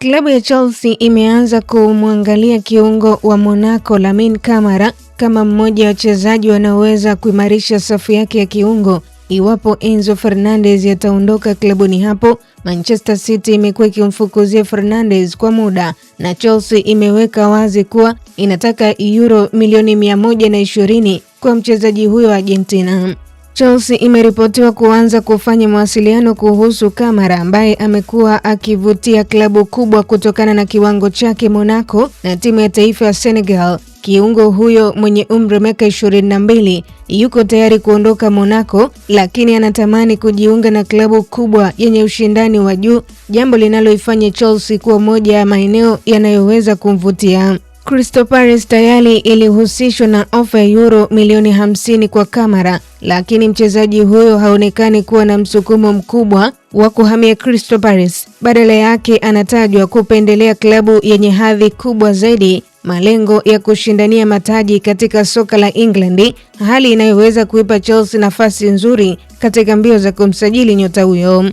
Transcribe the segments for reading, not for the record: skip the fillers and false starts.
Klabu ya Chelsea imeanza kumwangalia kiungo wa Monaco Lamine Camara kama mmoja wa wachezaji wanaoweza kuimarisha safu yake ya kiungo iwapo Enzo Fernandez ataondoka klabuni hapo. Manchester City imekuwa ikimfukuzia Fernandez kwa muda na Chelsea imeweka wazi kuwa inataka euro milioni 120 kwa mchezaji huyo wa Argentina. Chelsea imeripotiwa kuanza kufanya mawasiliano kuhusu Camara ambaye amekuwa akivutia klabu kubwa kutokana na kiwango chake Monaco na timu ya taifa ya Senegal. Kiungo huyo mwenye umri wa miaka 22 yuko tayari kuondoka Monaco, lakini anatamani kujiunga na klabu kubwa yenye ushindani wa juu, jambo linaloifanya Chelsea kuwa moja ya maeneo yanayoweza kumvutia. Crystal Palace tayari ilihusishwa na ofa ya euro milioni 50 kwa Camara, lakini mchezaji huyo haonekani kuwa na msukumo mkubwa wa kuhamia Crystal Palace. Badala yake anatajwa kupendelea klabu yenye hadhi kubwa zaidi, malengo ya kushindania mataji katika soka la England, hali inayoweza kuipa Chelsea nafasi nzuri katika mbio za kumsajili nyota huyo.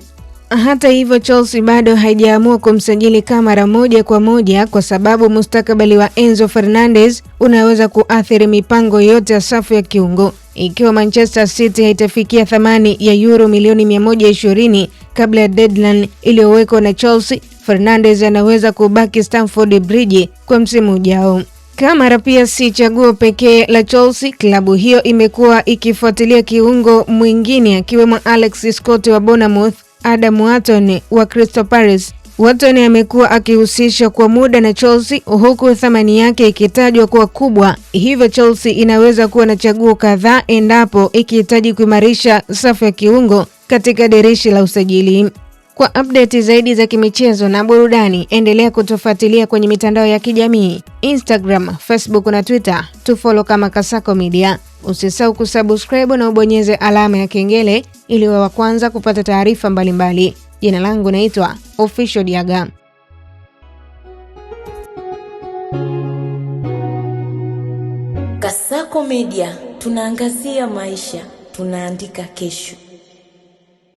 Hata hivyo, Chelsea bado haijaamua kumsajili Camara moja kwa moja kwa sababu mustakabali wa Enzo Fernandez unaweza kuathiri mipango yote ya safu ya kiungo. Ikiwa Manchester City haitafikia thamani ya euro milioni 120 kabla ya deadline iliyowekwa na Chelsea, Fernandez anaweza kubaki Stamford Bridge kwa msimu ujao. Camara pia si chaguo pekee la Chelsea. Klabu hiyo imekuwa ikifuatilia kiungo mwingine akiwemo Alex Scott wa Bournemouth, Adam Wharton wa Crystal Palace. Wharton amekuwa akihusishwa kwa muda na Chelsea huku thamani yake ikitajwa kuwa kubwa, hivyo Chelsea inaweza kuwa na chaguo kadhaa endapo ikihitaji kuimarisha safu ya kiungo katika dirisha la usajili. Kwa update zaidi za kimichezo na burudani, endelea kutufuatilia kwenye mitandao ya kijamii Instagram, Facebook na Twitter. Tufollow kama Kasako Media. Usisahau kusubscribe na ubonyeze alama ya kengele ili uwe wa kwanza kupata taarifa mbalimbali. Jina langu naitwa Official Diaga. Kasako Media, tunaangazia maisha, tunaandika kesho.